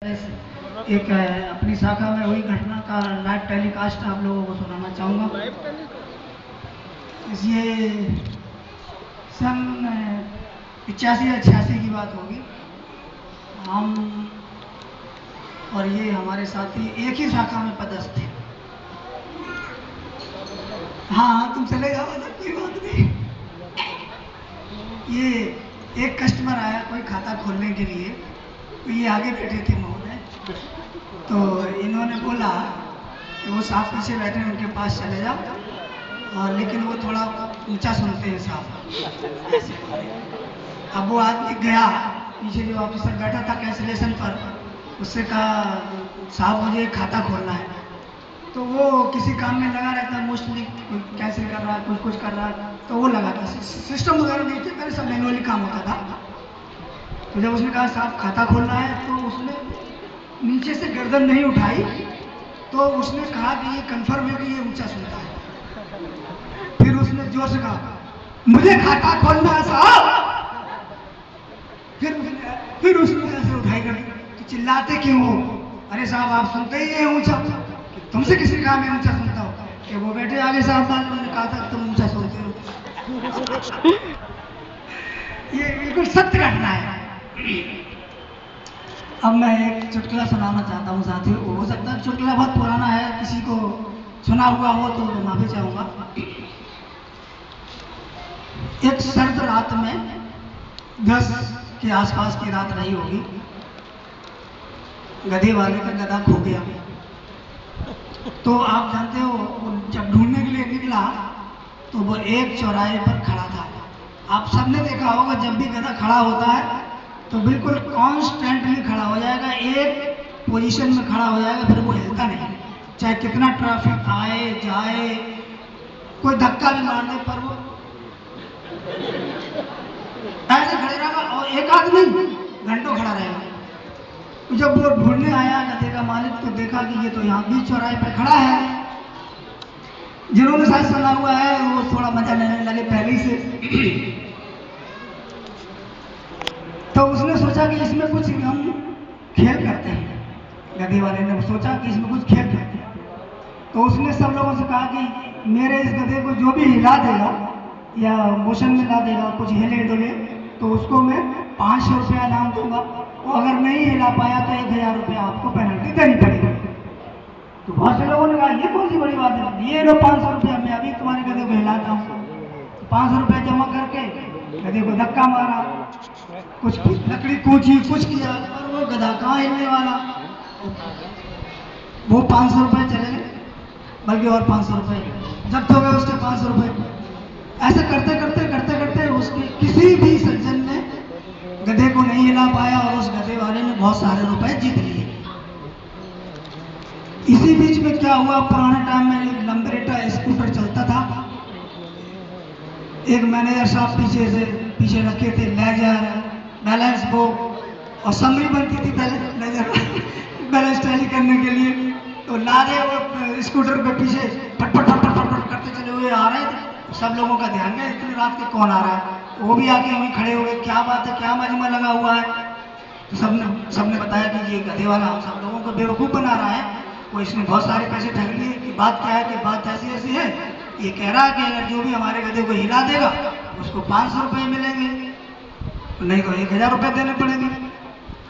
एक अपनी शाखा में हुई घटना का लाइव टेलीकास्ट आप लोगों को सुनाना चाहूँगा। ये सन 85 या 86 की बात होगी। हम और ये हमारे साथी एक ही शाखा में पदस्थ थे। हाँ, तुम चले जाओ ना, कोई बात नहीं। ये एक कस्टमर आया कोई खाता खोलने के लिए, तो ये आगे बैठे थे महोदय, तो इन्होंने बोला कि वो साहब पीछे बैठे हैं, उनके पास चले जाओ, और लेकिन वो थोड़ा ऊंचा सुनते हैं साहब। अब वो आदमी गया, पीछे जो ऑफिसर बैठा था कैंसिलेशन पर, उससे कहा साहब मुझे एक खाता खोलना है। तो वो किसी काम में लगा रहता है, मोस्टली कोई कैंसिल कर रहा है, कुछ कर रहा है, तो वो लगा था। सिस्टम वगैरह नहीं थे, पहले सब मैनुअली काम होता था। तो जब उसने कहा साहब खाता खोलना है, तो उसने नीचे से गर्दन नहीं उठाई, तो उसने कहा कि ये कंफर्म है कि ये ऊंचा सुनता है। फिर उसने जोर से कहा मुझे खाता खोलना है साहब। फिर उसने ऐसे उठाई कर, तो चिल्लाते क्यों हो? अरे साहब आप सुनते ही है ऊंचा, तुमसे किसी काम में ऊंचा सुनता हो? कि वो बैठे आगे साहब, उन्होंने कहा था तुम ऊंचा सुनते हो। ये बिल्कुल सत्य घटना है। अब मैं एक चुटकुला सुनाना चाहता हूँ साथियों। हो सकता है चुटकुला बहुत पुराना है, किसी को सुना हुआ हो तो माफी चाहूंगा। एक सर्द रात में 10 के आसपास की रात रही होगी, गधे वाले का गधा खो गया। तो आप जानते हो, जब ढूंढने के लिए निकला तो वो एक चौराहे पर खड़ा था। आप सबने देखा होगा, जब भी गधा खड़ा होता है तो बिल्कुल कॉन्स्टेंटली खड़ा हो जाएगा, एक पोजीशन में खड़ा हो जाएगा, फिर वो हिलता नहीं, चाहे कितना ट्रैफिक आए जाए, कोई धक्का भी मार दे पर वो ऐसे खड़े रहेगा, और एक आध नहीं, घंटों खड़ा रहेगा। तो जब वो ढूंढने आया गधे का मालिक, तो देखा कि ये तो यहाँ बीच चौराहे पर खड़ा है। जिन्होंने शायद सुना हुआ है वो थोड़ा मजा लेने लगे पहले ही से। तो उसने सोचा कि इसमें कुछ हम खेल करते हैं। गधे वाले ने सोचा कि इसमें कुछ खेल करते हैं। तो उसने सब लोगों से कहा कि मेरे इस गधे को जो भी हिला देगा या मोशन में ला देगा, कुछ हिले डुले, तो उसको मैं 500 रुपया इनाम दूंगा, और अगर नहीं हिला पाया तो 1000 रुपया आपको पेनल्टी देनी पड़ेगी। तो बहुत से लोगों ने कहा ये कौन सी बड़ी बात है, ये लो 500 रुपया, मैं अभी तुम्हारे गधे को हिलाता हूँ। 500 रुपया जमा करके गधे को धक्का मारा, कुछ लकड़ी कूची, कुछ किया, और वो गधा कहाँ हिलने वाला। वो 500 रुपये चले गए, बल्कि और 500 रुपये जब्त हो गए उसके 500 रुपये। ऐसे करते करते करते करते उसके किसी भी सज्जन ने गधे को नहीं हिला पाया, और उस गधे वाले ने बहुत सारे रुपए जीत लिए। इसी बीच में क्या हुआ, पुराने टाइम में एक लंबरेटा स्कूटर चलता था। एक मैनेजर साहब पीछे रखे थे लेजर, बैलेंस बुक और समरी बनती थी पहले लेजर बैलेंस टैली करने के लिए। तो लादे वो स्कूटर पे पीछे फट फट फट फट फट करते चले हुए आ रहे थे। सब लोगों का ध्यान गया इतनी रात के कौन आ रहा है। वो भी आके वहीं खड़े हो गए, क्या बात है, क्या मजमा लगा हुआ है। तो सबने बताया कि ये गधे वाला हम सब लोगों को बेवकूफ़ बना रहा है, वो इसने बहुत सारे पैसे ठग लिए। कि बात क्या है, कि बात ऐसी ऐसी है, ये कह रहा है कि अगर जो भी हमारे गधे को हिला देगा उसको 500 रुपये मिलेंगे, नहीं तो 1000 रुपये देने पड़ेंगे।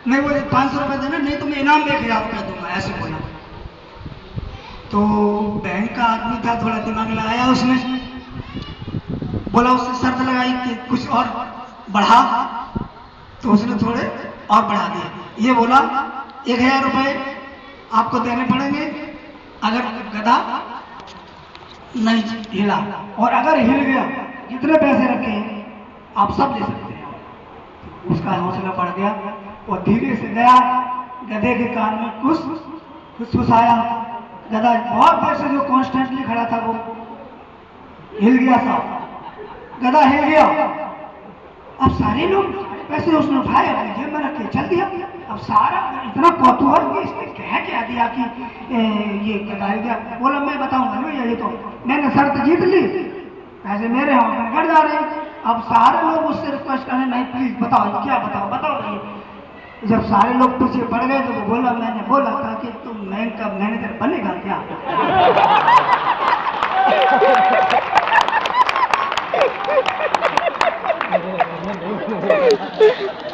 नहीं बोले 500 रुपये देना, नहीं तो मैं इनाम में 1000 रुपये दूंगा, ऐसे बोला। तो बैंक का आदमी था, थोड़ा दिमाग लगाया उसने, बोला उससे शर्त लगाई कि कुछ और बढ़ा, तो उसने थोड़े और बढ़ा दिए। ये बोला 1000 रुपये आपको देने पड़ेंगे अगर गधा नहीं हिला, और अगर हिल गया जितने पैसे रखे आप सब दे सकते हैं। उसका हौसला बढ़ गया, और धीरे से गया, गधे के कान में कुछ आया। गधा बहुत देर से जो कॉन्स्टेंटली खड़ा था वो हिल गया साहब, गधा हिल गया। अब सारे लोग पैसे उसने उठाए, अपनी जेब में रखे, चल दिया। अब सारा इतना कौतूहल कि इसने कह क्या दिया कि ये गधा हिल गया। बोला मैं बताऊंगा भैया, ये तो मैंने शर्त जीत ली, पैसे मेरे हाथ में जा रहे हैं। अब सारे लोग उससे रिक्वेस्ट करने, नहीं प्लीज बताओ क्या, बताओ भैया। जब सारे लोग पीछे पड़ गए तो वो बोला, मैंने बोला था कि तुम बैंक का मैनेजर बनेगा क्या?